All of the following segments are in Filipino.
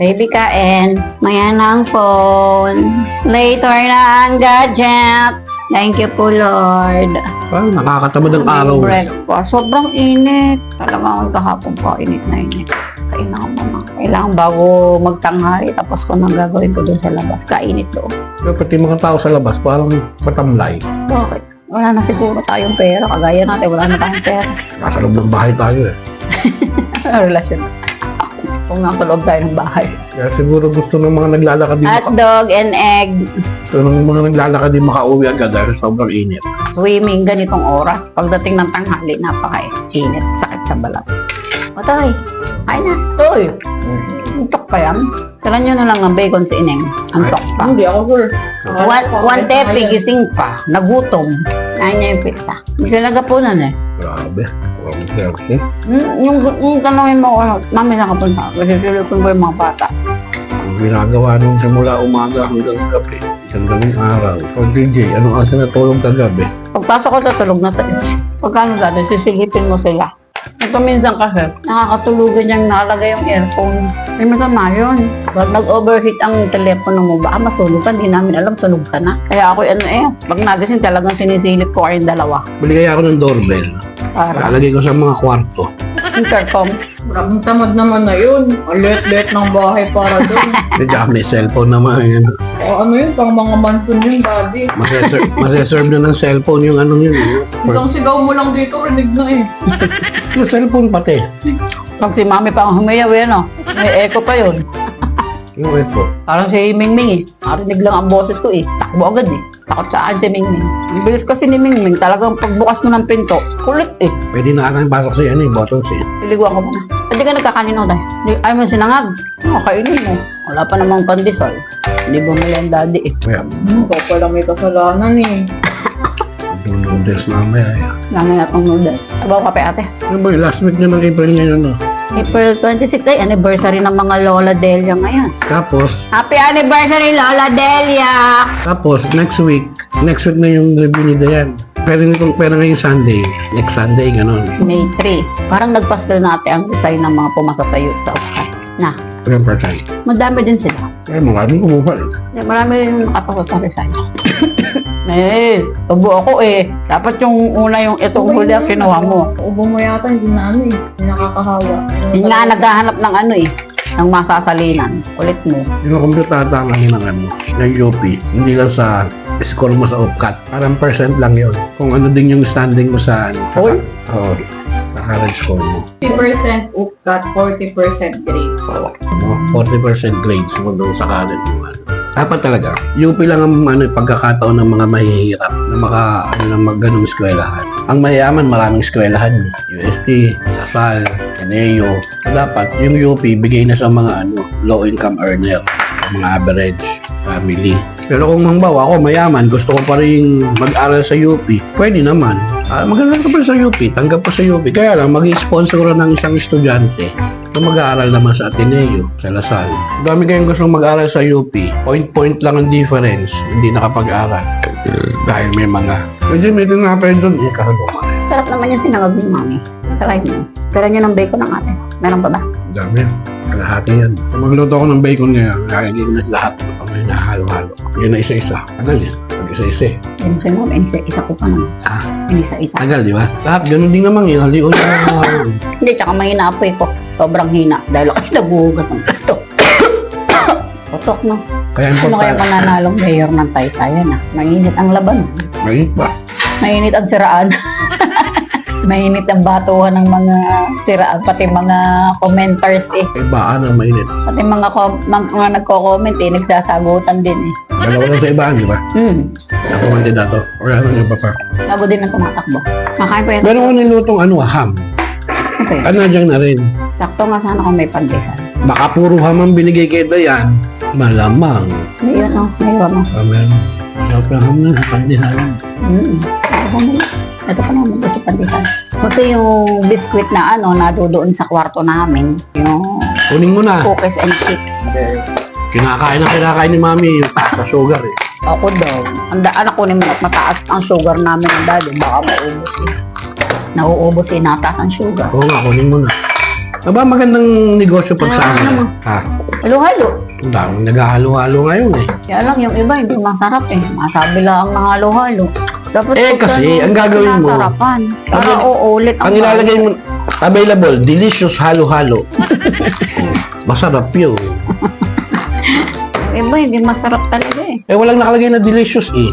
Baby kain. Maya na ang phone. Later na ang gadgets. Thank you po, Lord. Parang nakakatamad ang araw. Breakfast. Sobrang init. Talagang kahapon po, init na init. Kailangan bago magtanghali, tapos ko nang gagawin ko doon sa labas. Kainit doon. Pero pati mga tao sa labas, parang matamlay. Bakit? Wala na siguro tayong pera. Kagaya natin, wala na tayong pera. Nasa loob ng bahay tayo eh. Relasyon. Kung nasa loob tayo ng bahay. Kaya siguro gusto ng mga naglalakad din Hotdog and egg. gusto ng mga naglalakad din makauwi agad dahil sobrang init. Swimming, ganitong oras. Pagdating ng tanghali, napaka-init. Sakit sa balat. O, Toy. Kain na. Toy. Antok pa yan. Tala nyo na lang ng bacon sa ineng. Antok pa. Hindi ako, sir. One tepe, gising pa. Nagutom. Kain niya yung pizza. Hindi siya nagapunan eh. Grabe. Walang healthy. Yung tanongin mo ako, mami na kapunta. Kasi silikon ko yung mga bata. Ang ginagawa nung simula umaga hanggang gabi. Isang galing araw. So DJ, anong asa na tulog kagabi? Pagpasok ko sa tulog na tayo. Pagkano dati, sisilipin mo sila. Ito minsan kasi, nakakatulugan niyang nakalagay yung earphone. May masama yun. Pag nag-overheat ang telepono mo, baka masunog ka, hindi namin alam, sunog ka na. Kaya ako, pag nagising talagang sinisilip ko kayong dalawa. Bili kaya ako ng doorbell. Para, Lalagay ko sa mga kwarto. intercom. Maraming tamad naman na yun. Ang let-let ng bahay para doon. Medyo may cellphone naman. Yan. O ano yun, pang mga mansion yun, daddy. Mareserve na ng cellphone yung anong yun. Isang sigaw mo lang dito, rinig na eh. Yung cellphone pati. Pag si mami pa ang humiyaw, may echo pa yun. Yung ito. Parang si Mingming Narinig lang ang boses ko Takbo agad Takot saan si Mingming. Ang bilis kasi ni Mingming. Talagang pagbukas mo ng pinto, kulit Pwede na akang pasok sa yan buttons eh. Piliguan ko muna. Hindi ka nagkakanino tayo. Ayaw mo sinangag. Kainin mo. Wala pa namang pandesal. Hindi bumili ang daddy Kaya, Ikaw pala may kasalanan eh. yung noodles mamaya. Namin na itong noodle. Sabaw kape ate. Ano ba, last week na ng April ngayon no? April 26 ay anniversary ng mga Lola Delia ngayon. Tapos, Happy anniversary Lola Delia! next week na yung review ni Dayan. Pero ngayong Sunday, next Sunday, gano'n. May 3. Parang nagpastel natin ang design ng mga pumasasayo sa Oscar. Na, 10%. madami din sila. Kaya maraming kumuha. Marami rin nakapasok sa design. Tubo ako Dapat yung una yung itong huli ang kinuha mo. Ubo mo yata, hindi na ano eh. Hindi nakakahawa. Hindi nga naghahanap ng ng masasalinan. Ulit mo. Kinukomputata kami ng UP. Hindi lang sa score mo sa UPCAT. Parang percent lang yon. Kung ano din yung standing mo sa All? Oo. Sa current score mo. 50% UPCAT, 40% grades. Mga 40% grades mo doon sa current mo. Dapat talaga, UP lang ang pagkakataon ng mga mahihirap na magganong eskwelahan. Ang mayayaman, maraming eskwelahan. UST, Lasal, Ateneo. Dapat, yung UP, bigay na sa mga low-income earner, mga average family. Pero kung mangbawa ako, mayaman, gusto ko pa rin mag-aral sa UP, pwede naman. Mag-aral ka pa sa UP, tanggap pa sa UP. Kaya lang, mag-sponsor ng isang estudyante na mag-aaral naman sa Ateneo, sa Lasal. Dami kayong gustong mag-aaral sa UP. Point lang ang difference. Hindi nakapag-aaral. Dahil may mga... May tinapay doon. Kakagawa. Sarap naman yung sinangag ni mami. Try mo. Tira niyo ng bacon ng ate. Meron pa ba? Dami. Kalahati yan. Kung magluto ko ng bacon ngayon, kakainin ko na lahat. May nahalo-halo. Yan na isa-isa. Tagal yan. Pag-isa-isa. Yung sa'yo mo, isa ko pa naman. Yung isa-isa. Tagal, di ba? Lahat, ganun din naman yun. Halion na. Hindi, tsaka mahina apoy ko. Sobrang hina. Dahil ako naguhugas ng plato. Putok, no? Kaya Ano kaya pananalong mayor ng Taytayan, Mainit ang laban. Mainit ba? Mainit ang siraan. Mainit ang batuhan ng mga siraan. Pati mga commenters Ibaan ang mainit. Pati mga nagko-comment nagsasagutan din Dalawa lang sa ibaan, di ba? Ako kandidato. O ano yung pa pa. Bago din ang tumatakbo. Makain pa yan. Pero kung nilutong ham, Okay. dyan na rin. Sakto nga sana kung may pandesal. Baka puro ham ang binigay kay Dayan. Malamang. Hindi yun, mayroon Amen. Sobrang ham na, pandesal. Ito pa naman gusto pandesal. Ito yung biscuit na nadodoon sa kwarto namin. Yung Kunin mo na. cookies and chips. Kinakain ni Mami yung sa sugar eh. Ako daw. Anak ko naman mataas ang sugar namin ng daddy. Baka maubos Nauubos nataas ang sugar. Oo nga, kunin mo na. Aba, magandang negosyo pag sa amin. Ano mo? Ha? Halo-halo. Ang daming naghahalo-halo ngayon eh. Kaya lang yung iba hindi masarap eh. Masabi lang ang halo-halo. Dapat Eh, pag kasi, ganun, ang gagawin mo, sinasarapan. Para ang- uulit Ang ilalagay mo, available, delicious halo-halo. Masarap yun. Yung iba hindi masarap talaga eh. Eh, walang nakalagay na delicious eh.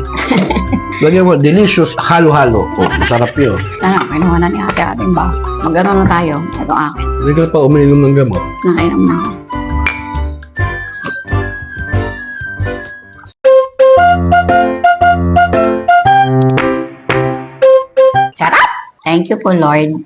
Lagyan mo, delicious halo-halo. Oh, masarap yun. Ano, kinuha na ni ate ating ba? Mag-ano na tayo. Ito akin. Hindi ka pa uminom ng gamot. Nakainom na ako. Sarap! Thank you po, Lord.